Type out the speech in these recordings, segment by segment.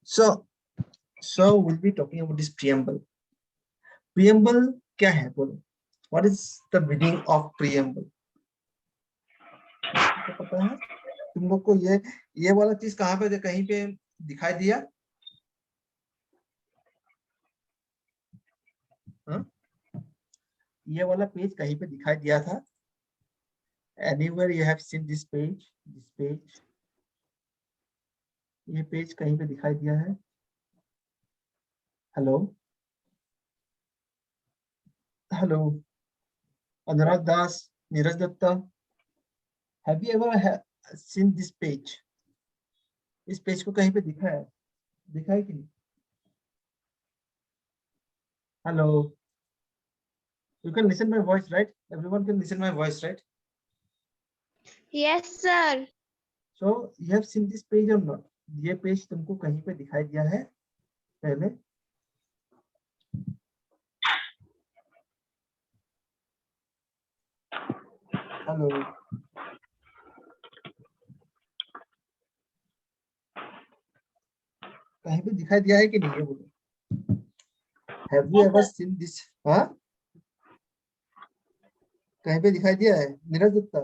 So we'll be talking about this preamble. Preamble क्या है बोलो? What is the meaning of preamble? तो पता है तुम लोग को ये वाला चीज कहाँ पे कहीं पे दिखाई दिया? हाँ? ये वाला पेज कहीं पे दिखाई दिया था? Anywhere you have seen this page? This page? ये पेज कहीं पे दिखाई दिया है? Hello hello Anurag Das, Neeraj Datta, have you ever seen this page? इस पेज को कहीं पे दिखा है कि नहीं? Hello, you can listen my voice, right? Everyone can listen my voice, right? Yes, sir. So you have seen this page or not? ये page तुमको कहीं पे दिखाई दिया है पहले? हेलो, कहीं पे दिखाई दिया है कि नहीं ये बोलो? Have you ever seen this? हाँ, कहीं पे दिखाई दिया है? Neeraj Datta,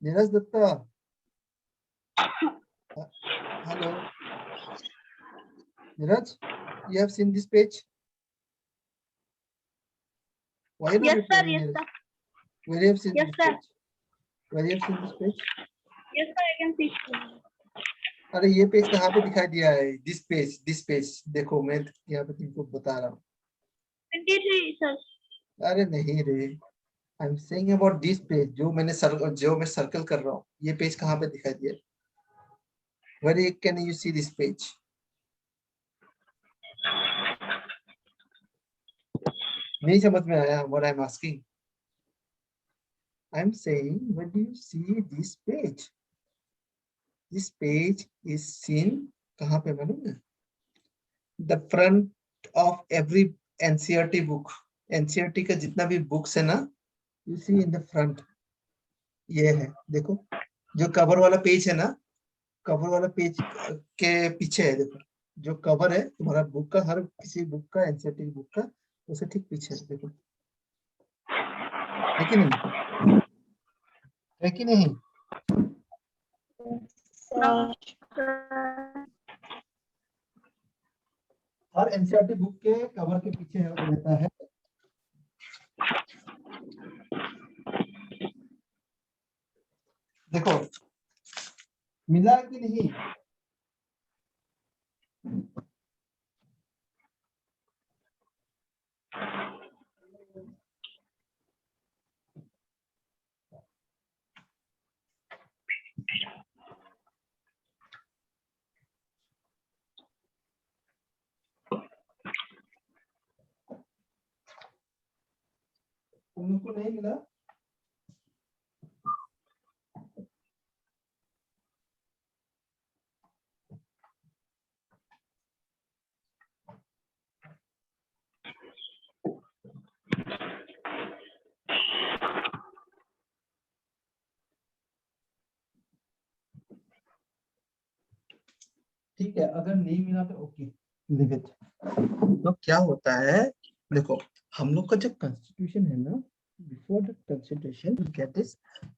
Neeraj Datta, hello Neeraj, you have seen this page? Why not Yes, sir. replying, Yes, Neeraj? sir. Where you have seen Yes, this sir. page? Where you have seen this page? Yes, sir. I can see. अरे ये page कहाँ पे दिखाई दिया है? This page देखो, मैं यहाँ पे तुमको बता रहा हूँ। 23, sir. अरे नहीं रे, I am saying about this page, जो मैं सर्कल कर रहा हूँ, ये पेज कहाँ पे दिखाई दिया? Where can you see this page? नहीं समझ में आया what I'm asking? I'm saying, where do you see this page? This page is seen कहाँ पे मालूम है? The front of every NCERT book. NCERT का जितना भी बुक्स है ना, you see in the front. ये है, देखो जो कवर वाला पेज है ना, कवर वाला पेज के पीछे है, देखो जो कवर है तुम्हारा बुक का, हर किसी बुक का, एनसीईआरटी बुक का, उसे ठीक पीछे है, देखो है कि नहीं? है कि नहीं? हर एनसीईआरटी बुक के कवर के पीछे रहता है। देखो मिला कि नहीं? उनको नहीं मिला? ठीक है, अगर नहीं मिला तो ओके, लिव इट। तो क्या होता है, देखो हम लोग का जो कॉन्स्टिट्यूशन है ना, before the constitution you get this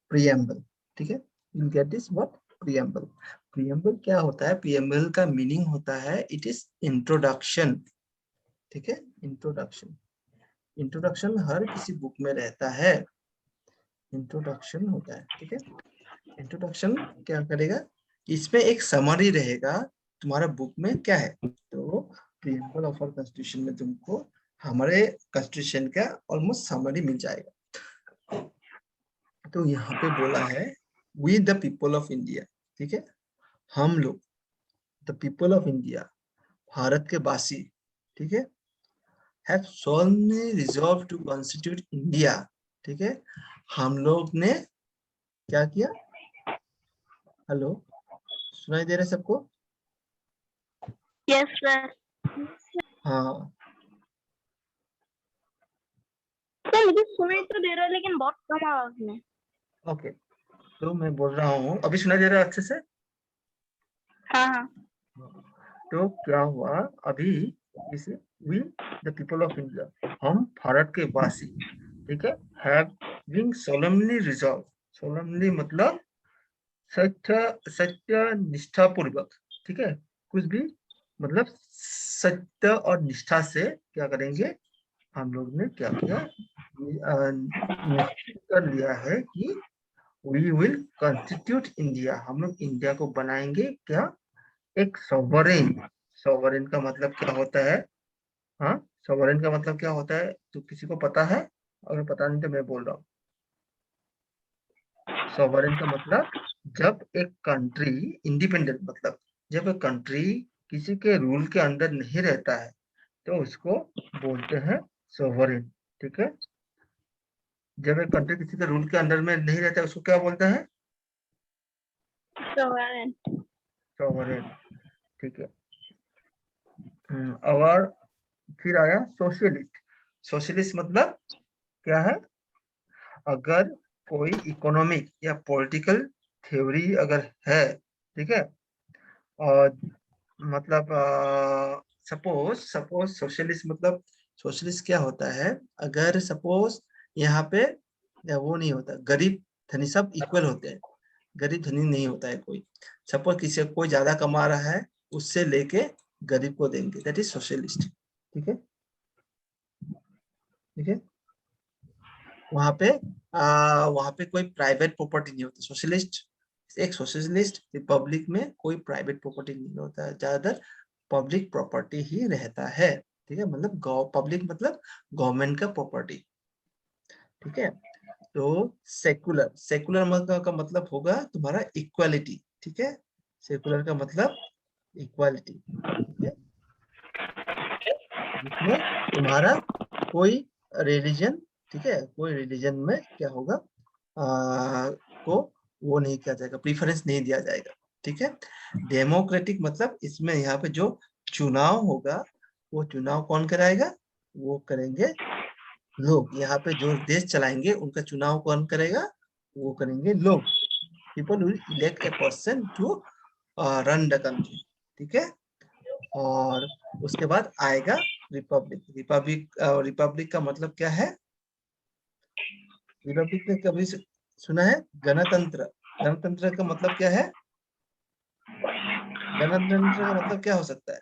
preamble, ठीक है? You get this what? Preamble. Preamble क्या होता है? प्रीएम्बल का मीनिंग होता है इट इज इंट्रोडक्शन, ठीक है? इंट्रोडक्शन। इंट्रोडक्शन हर किसी बुक में रहता है, इंट्रोडक्शन होता है, ठीक है? इंट्रोडक्शन क्या करेगा? इसमें एक समरी रहेगा तुम्हारा बुक में क्या है। तो प्रीएम्बल ऑफ आवर कॉन्स्टिट्यूशन में तुमको हमारे कॉन्स्टिट्यूशन का ऑलमोस्ट समरी मिल जाएगा। तो यहाँ पे बोला है we the people of India, ठीक है? हम लोग the people of India, Bharat के वासी, ठीक है, have solemnly resolved to constitute India, ठीक है? हम लोग ने क्या किया? हेलो, सुनाई दे रहा है सबको? Yes, sir. हाँ, तो मुझे सुनाई तो दे रहा है लेकिन बहुत कम आवाज में। ओके, तो मैं बोल रहा हूँ, अभी सुनाई दे रहा है अच्छे से? हाँ तो क्या हुआ अभी इस we the people of India, हम भारत के वासी, ठीक है, हैविंग सोलमली रिजॉल्व, सोलमली मतलब सत्य सत्य निष्ठा पूर्वक, ठीक है, कुछ भी मतलब सत्य और निष्ठा से क्या करेंगे, हम लोग ने क्या किया, निश्चित कर लिया है कि वी विल कॉन्स्टिट्यूट इंडिया, हम लोग इंडिया को बनाएंगे क्या, एक सॉवरेन। सॉवरेन का मतलब क्या होता है, हाँ, सॉवरेन का मतलब क्या होता है, तो किसी को पता है, अगर पता नहीं तो मैं बोल रहा हूँ। सॉवरेन का मतलब जब एक कंट्री इंडिपेंडेंट, मतलब जब एक कंट्री किसी के रूल के अंदर नहीं रहता है तो उसको बोलते हैं सॉवरेन, ठीक है। जब एक कंट्री किसी के रूल के अंदर में नहीं रहता है उसको क्या बोलते हैं, sovereign. सॉवरेन, ठीक है। और फिर आया सोशलिस्ट। सोशलिस्ट मतलब क्या है, अगर कोई इकोनॉमिक या पॉलिटिकल थ्योरी अगर है, ठीक है, और मतलब सपोज सपोज सोशलिस्ट मतलब, सोशलिस्ट क्या होता है, अगर सपोज यहाँ पे या वो नहीं होता, गरीब धनी सब इक्वल होते हैं, गरीब धनी नहीं होता है कोई, सपोज किसी कोई ज्यादा कमा रहा है उससे लेके गरीब को देंगे, दैट इज सोशलिस्ट, ठीक है, ठीक है। वहां पे कोई प्राइवेट प्रॉपर्टी नहीं होती, सोशलिस्ट, एक सोशलिस्ट रिपब्लिक में कोई प्राइवेट प्रॉपर्टी नहीं होता है, ज्यादातर पब्लिक प्रॉपर्टी ही रहता है, ठीक है, मतलब पब्लिक मतलब गवर्नमेंट का प्रॉपर्टी, ठीक है। तो सेकुलर, सेकुलर मतलब का मतलब होगा तुम्हारा इक्वालिटी, ठीक है, सेकुलर का मतलब इक्वालिटी, ठीक है, जिसमें तुम्हारा कोई रिलीजन, ठीक है, कोई रिलीजन में क्या होगा, को वो नहीं किया जाएगा, प्रीफरेंस नहीं दिया जाएगा, ठीक है। डेमोक्रेटिक मतलब इसमें यहाँ पे जो चुनाव होगा वो चुनाव कौन कराएगा, वो करेंगे लोग, यहाँ पे जो देश चलाएंगे उनका चुनाव कौन करेगा, वो करेंगे लोग, people will elect a person to run the country, ठीक है। और उसके बाद आएगा रिपब्लिक, रिपब्लिक का मतलब क्या है, रिपब्लिक ने कभी सुना है, गणतंत्र, गणतंत्र का मतलब क्या है, गणतंत्र का मतलब क्या हो सकता है,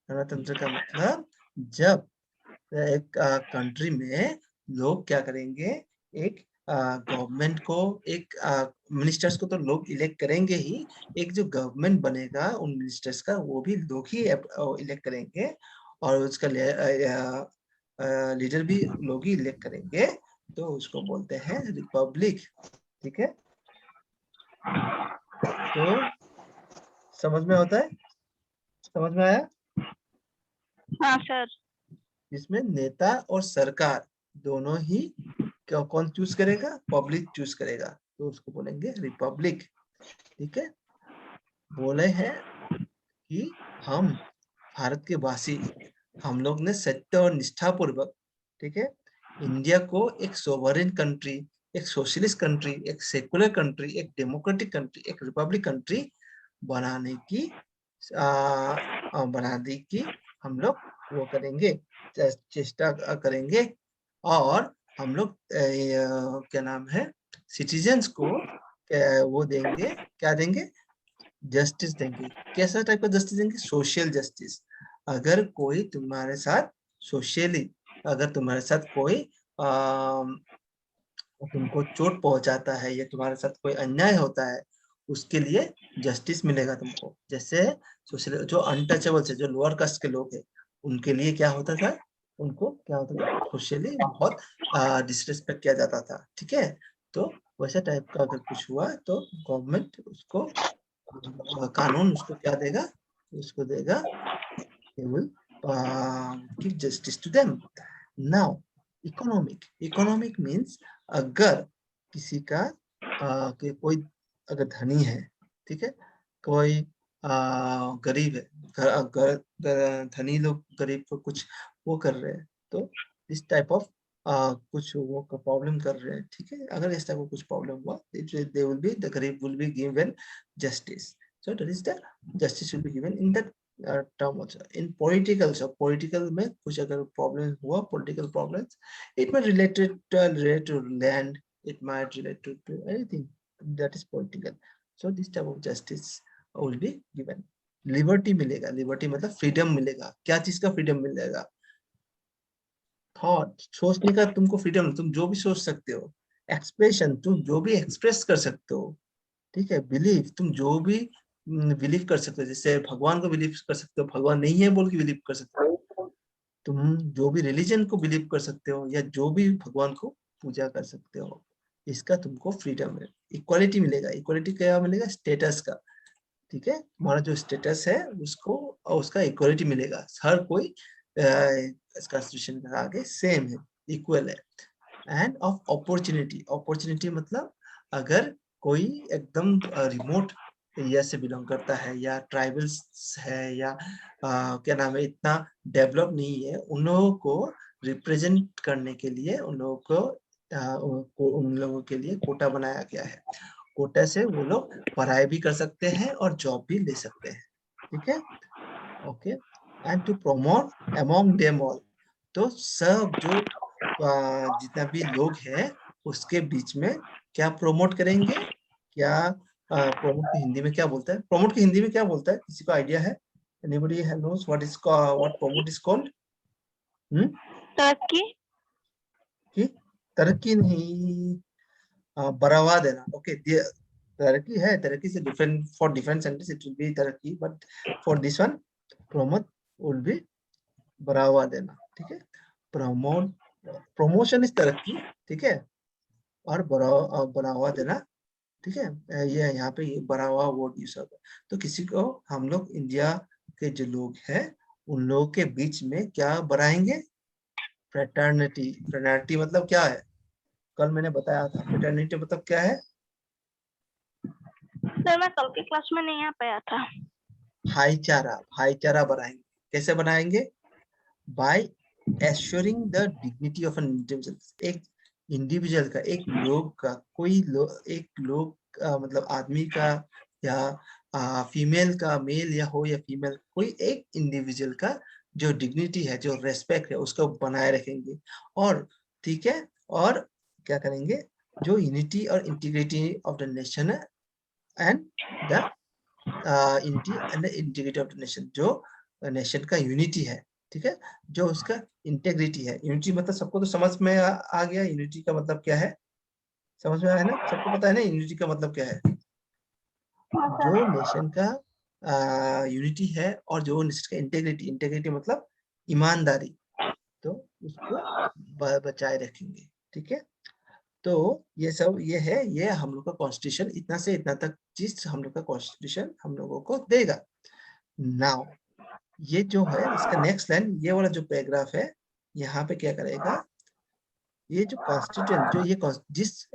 गणतंत्र का मतलब जब एक कंट्री में लोग क्या करेंगे, एक गवर्नमेंट को, एक मिनिस्टर्स को तो लोग इलेक्ट करेंगे ही, एक जो गवर्नमेंट बनेगा उन मिनिस्टर्स का वो भी लोग ही इलेक्ट करेंगे, और उसका लीडर भी लोग ही इलेक्ट करेंगे, तो उसको बोलते हैं रिपब्लिक, ठीक है। तो समझ में होता है, समझ में आया, हाँ सर. इसमें नेता और सरकार दोनों ही कौन चूज करेगा, पब्लिक चूज करेगा, तो उसको बोलेंगे रिपब्लिक, ठीक है। बोले हैं कि हम भारत के वासी, हम लोग ने सत्य और निष्ठा पूर्वक, ठीक है, इंडिया को एक सोवरेन कंट्री, एक सोशलिस्ट कंट्री, एक सेकुलर कंट्री, एक डेमोक्रेटिक कंट्री, एक रिपब्लिक कंट्री बनाने की बना दी कि हम लोग वो करेंगे, चेष्टा करेंगे, और हम लोग क्या नाम है, सिटीजन्स को वो देंगे, क्या देंगे, जस्टिस देंगे। कैसा टाइप का जस्टिस देंगे, सोशल जस्टिस। अगर कोई तुम्हारे साथ सोशली, अगर तुम्हारे साथ कोई तुमको चोट पहुंचाता है या तुम्हारे साथ कोई अन्याय होता है, उसके लिए जस्टिस मिलेगा तुमको। जैसे सोशल जो अनटचेबल है, जो लोअर कास्ट के लोग हैं, उनके लिए क्या होता था, उनको क्या होता था, सोशली बहुत डिसरिस्पेक्ट किया जाता था, ठीक है। तो वैसे टाइप का अगर कुछ हुआ तो गवर्नमेंट उसको कानून उसको क्या देगा, उसको देगा, he will give justice to them. Now economic means अगर किसी का कोई अगर धनी है, ठीक है, कोई गरीब है, धनी लोग गरीब को कुछ वो कर रहे हैं, तो इस टाइप ऑफ कुछ वो प्रॉब्लम कर रहे हैं, ठीक है, अगर इस टाइप का कुछ प्रॉब्लम हुआ, दे विल बी, द गरीब will be given justice, So that is the justice will be given in that term also. In political, so political में कुछ अगर problem हुआ, political problems, it might relate to land, it might relate to anything that is political. So this type of justice will be given. Liberty मिलेगा, liberty मतलब freedom मिलेगा. क्या चीज का freedom मिलेगा? थॉट, सोचने का तुमको फ्रीडम, तुम जो भी सोच सकते हो. एक्सप्रेशन, तुम जो भी एक्सप्रेस कर सकते हो. ठीक है. बिलीव, तुम जो भी बिलीव कर सकते हो. जैसे भगवान को बिलीव कर सकते हो, भगवान नहीं है बोल के बिलीव कर सकते हो. तुम जो भी रिलीजन को बिलीव कर सकते हो या जो भी भगवान को पूजा कर सकते हो, इसका तुमको फ्रीडम है. इक्वालिटी मिलेगा. इक्वालिटी क्या मिलेगा? स्टेटस का. ठीक है. हमारा जो स्टेटस है उसको और उसका इक्वालिटी मिलेगा. हर कोई कॉन्स्टिट्यूशन के आगे सेम है, इक्वल है. End of opportunity. अपॉर्चुनिटी मतलब अगर कोई एकदम रिमोट एरिया से बिलोंग करता है या ट्राइबल्स है या क्या नाम है, इतना डेवलप नहीं है, उन लोगों को रिप्रेजेंट करने के लिए उन लोगों के लिए कोटा बनाया गया है. कोटा से वो लोग पढ़ाई भी कर सकते हैं और जॉब भी ले सकते हैं. ठीक है. Okay. And to promote among them all. तो सब जो जितना भी लोग हैं उसके बीच में क्या प्रमोट करेंगे? क्या प्रमोट की हिंदी में क्या बोलता है? प्रमोट की हिंदी में क्या बोलता है? किसी को आइडिया है? Anybody knows what is what promote is called? तरक्की. कि तरक्की नहीं, बढ़ावा देना. ओके. तरक्की है, तरक्की से different, for different sentence it will be तरक्की, but for this one promote will be बढ़ावा देना. ठीक है. प्रमोट, प्रमोशन इज तरक्की. ठीक है. और बढ़ावा देना. ठीक है. ये यहाँ पे ये बढ़ावा वर्ड यूज होगा. तो किसी को हम लोग इंडिया के जो लोग हैं उन लोगों के बीच में क्या बढ़ाएंगे? फ्रेटर्निटी. फ्रेटर्निटी मतलब क्या है? कल मैंने बताया था. फ्रेटर्निटी मतलब क्या है? सर मैं कल के क्लास में नहीं आ पाया था. भाईचारा. भाईचारा बढ़ाएंगे. कैसे बनाएंगे? By assuring the dignity of an individual. एक इंडिविजुअल का, एक लोग का, एक लोग मतलब आदमी का या फीमेल का, मेल या हो या फीमेल, कोई एक इंडिविजुअल का जो डिग्निटी है, जो रेस्पेक्ट है, उसको बनाए रखेंगे. और ठीक है. और क्या करेंगे? जो यूनिटी और इंटीग्रिटी ऑफ द नेशन है and the unity and the integrity of the nation, जो नेशन का यूनिटी है. ठीक है. जो उसका इंटेग्रिटी है. यूनिटी मतलब सबको तो समझ में आ गया. यूनिटी का मतलब क्या है? समझ में आया ना? सबको पता है ना यूनिटी का मतलब क्या है? जो नेशन का यूनिटी है और जो नेशन का इंटेग्रिटी. इंटेग्रिटी मतलब ईमानदारी. तो उसको बचाए रखेंगे. ठीक है. तो ये सब ये है, ये हम लोग का कॉन्स्टिट्यूशन. इतना से इतना तक चीज हम लोग का कॉन्स्टिट्यूशन हम लोगों को देगा. नाउ ये जो है इसका नेक्स्ट लाइन, ये वाला जो पैराग्राफ है, यहाँ पे क्या करेगा? ये जो कॉन्स्टिट्यूशन, जो ये जिस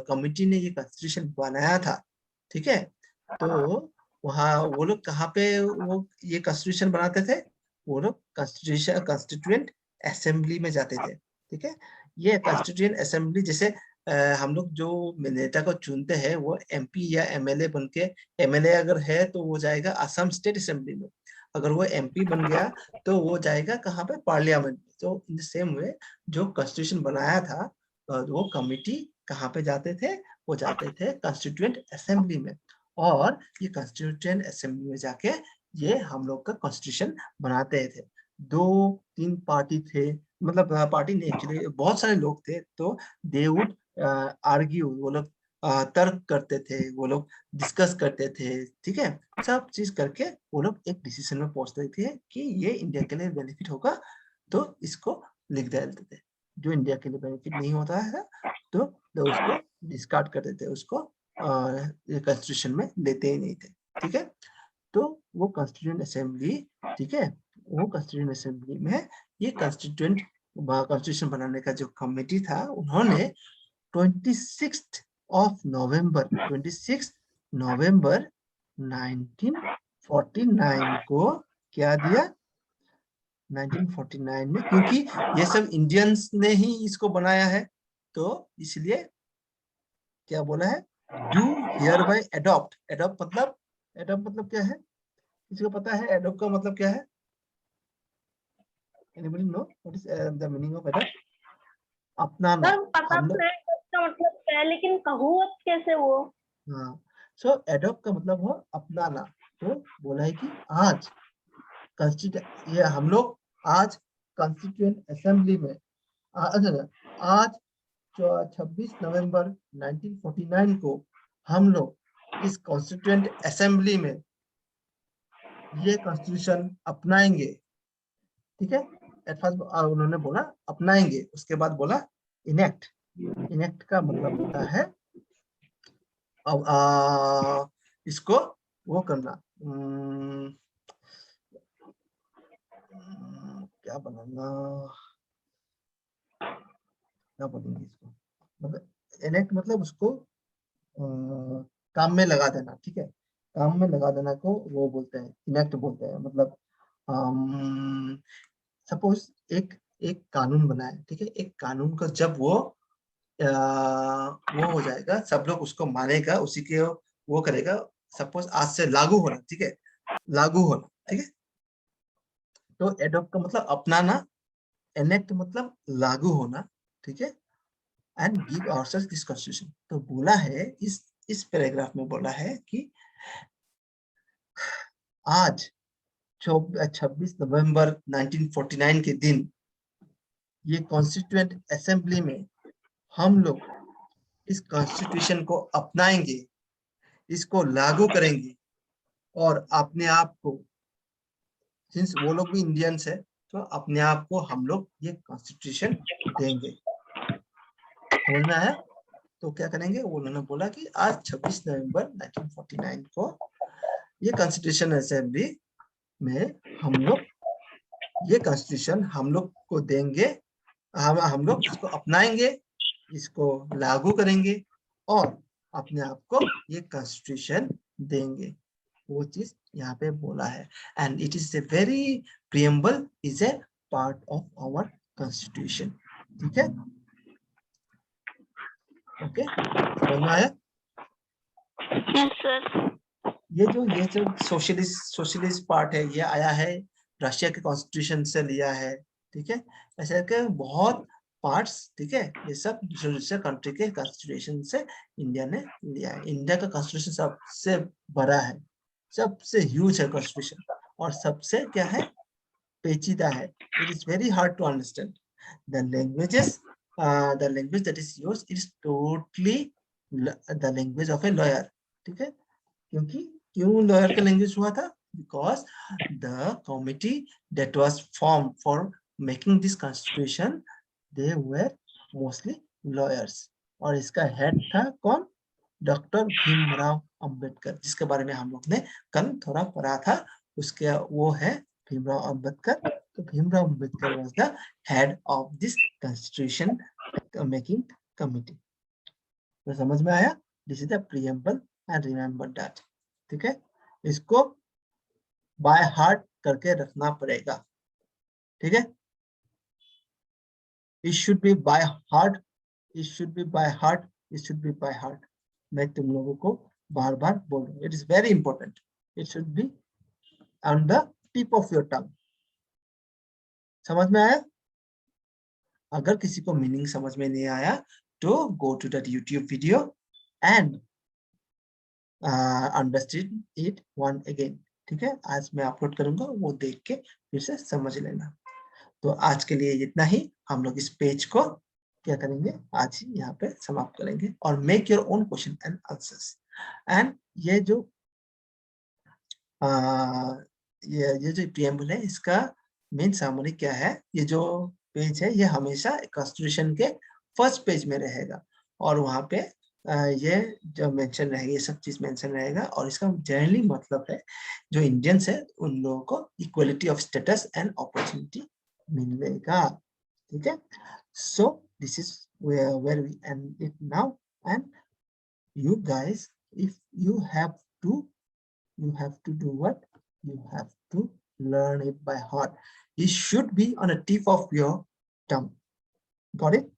कमिटी ने ये कॉन्स्टिट्यूशन बनाया था, ठीक है, तो वहाँ वो लोग कहाँ पे वो ये कॉन्स्टिट्यूशन बनाते थे? वो लोग कॉन्स्टिट्यूएंट असेंबली में जाते थे. ठीक है. ये कॉन्स्टिट्यूएंट असेंबली, जैसे हम लोग जो नेता को चुनते हैं वो एमपी या एमएलए बन के, एमएलए अगर है तो वो जाएगा असम स्टेट असेंबली में. अगर वो एमपी बन गया तो वो जाएगा कहाँ पे? पार्लियामेंट में. तो इन द सेम वे जो कॉन्स्टिट्यूशन बनाया था वो कमिटी कहाँ पे जाते थे? वो जाते थे कॉन्स्टिट्यूएंट असेंबली में. और ये कॉन्स्टिट्यूएंट असेंबली में जाके ये हम लोग का कॉन्स्टिट्यूशन बनाते थे. 2-3 पार्टी थे, मतलब पार्टी नहीं, एक्चुअली बहुत सारे लोग थे. तो दे वुड आर्ग्यू, वो लोग तर्क करते थे, वो लोग डिस्कस करते थे. ठीक है. सब चीज करके वो लोग एक डिसीजन में पहुंचते थे कि ये इंडिया के लिए बेनिफिट होगा तो इसको लिख देते थे. जो इंडिया के लिए बेनिफिट नहीं होता है तो उसको डिस्कार्ड कर देते, उसको कॉन्स्टिट्यूशन में लेते ही नहीं थे. ठीक है. तो वो कॉन्स्टिट्यूएंट असेंबली, ठीक है, वो कॉन्स्टिट्यूएंट असेंबली में ये कॉन्स्टिट्यूशन बनाने का जो कमेटी था, उन्होंने 26 नवंबर 1949 को क्या दिया? 1949 में, क्योंकि ये सब इंडियंस ने ही इसको बनाया है तो इसलिए क्या बोला है? Do here bye adopt. Adopt मतलब एडॉप्ट मतलब क्या है? किसी को पता है एडॉप्ट का मतलब क्या है? Anybody know what is the meaning of adopt? अपनाना। सर पता हम तो लोग, है इसका मतलब क्या है, लेकिन कहूँ अब कैसे वो। हाँ, सो एडॉप्ट का मतलब हो अपनाना। तो बोला है कि आज ये हम लोग आज कॉन्स्टिट्यूएंट असेंबली में आज 26 नवंबर 1949 को हम लोग इस कॉन्स्टिट्यूएंट असेंबली में ये कॉन्स्टिट्यूशन अपनाएंगे। ठीक है, एट फर्स्ट उन्होंने बोला अपनाएंगे, उसके बाद बोला इनेक्ट। इनेक्ट का मतलब होता है अब इसको वो करना, क्या बनाना, क्या बोलेंगे इसको, मतलब इनेक्ट मतलब उसको काम में लगा देना। ठीक है, काम में लगा देना को वो बोलते हैं इनेक्ट बोलते हैं। मतलब सपोज एक एक कानून बना है, ठीक है, एक कानून का जब वो हो जाएगा, सब लोग उसको मानेगा, उसी के वो करेगा। सपोज आज से लागू होना, ठीक है, लागू होना, ठीक है। तो एडॉप्ट का मतलब अपनाना, एनेक्ट मतलब लागू होना, ठीक है। And give ourselves this constitution. तो बोला है इस पैराग्राफ में बोला है कि आज 26 नवंबर 1949 के दिन ये कॉन्स्टिट्यूएंट असेंबली में हम लोग इस कॉन्स्टिट्यूशन को अपनाएंगे, इसको लागू करेंगे और अपने आप को, सिंस वो लोग भी इंडियंस है, तो अपने आप को हम लोग ये कॉन्स्टिट्यूशन देंगे। समझ में आया? तो क्या करेंगे, उन्होंने बोला कि आज 26 नवंबर 1949 को ये कॉन्स्टिट्यूशन असेंबली में हम लोग ये कॉन्स्टिट्यूशन हम लोग को देंगे, हम लोग इसको अपनाएंगे, इसको लागू करेंगे और अपने आप को ये कॉन्स्टिट्यूशन देंगे। वो चीज यहाँ पे बोला है। And it is a very preamble is a part of our constitution. ठीक है, ओके, समझ में आया? Yes sir. ये जो सोशलिस्ट पार्ट है, ये आया है रशिया के कॉन्स्टिट्यूशन से लिया है। ठीक है, ऐसे के बहुत पार्ट्स, ठीक है, ये सब दूसरे कंट्री के कॉन्स्टिट्यूशन से इंडिया ने लिया है। इंडिया का कॉन्स्टिट्यूशन सबसे बड़ा है, सबसे ह्यूज है कॉन्स्टिट्यूशन, और सबसे क्या है, पेचीदा है। It is very hard to understand the languages, the language that is used is totally the language of a lawyer. ठीक है, क्योंकि क्यों लॉयर का लैंग्वेज हुआ था? Because the committee that was form for making this constitution, they were mostly lawyers. और इसका head था कौन? डॉक्टर भीमराव अंबेडकर, जिसके बारे में हम लोग ने कल थोड़ा पढ़ा था। उसके वो है भीमराव अंबेडकर। तो Bhimrao Ambedkar was the head of this constitution making committee. तो समझ में आया? This is the preamble and remember that. ठीक है, इसको बाय हार्ट करके रखना पड़ेगा। ठीक है, it should be by heart, it should be by heart, it should be by heart. मैं तुम लोगों को बार बार बोल रहा हूँ, it is very important, it should be on the tip of your tongue. समझ में आया? अगर किसी को मीनिंग समझ में नहीं आया तो go to that YouTube video and understand it one again. ठीक है, आज मैं अपलोड करूंगा, वो देख के फिर से समझ लेना। तो आज के लिए इतना ही। हम लोग इस पेज को क्या करेंगे, आज ही यहाँ पे समाप्त करेंगे। और make your own question and answers. And ये जो ये जो प्रीएम्बल है, इसका मेन सामरी क्या है, ये जो पेज है, ये हमेशा कॉन्स्टिट्यूशन के फर्स्ट पेज में रहेगा। और वहाँ पे ये जो मेंशन रहेगा, ये सब चीज मेंशन रहेगा। और इसका जनरली मतलब है, जो इंडियंस है उन लोगों को equality of status and opportunity मिलेगा। ठीक है, so this is where we end it now. And you guys, if you have to do what? You have to learn it by heart. It should be on a tip of your tongue. Got it?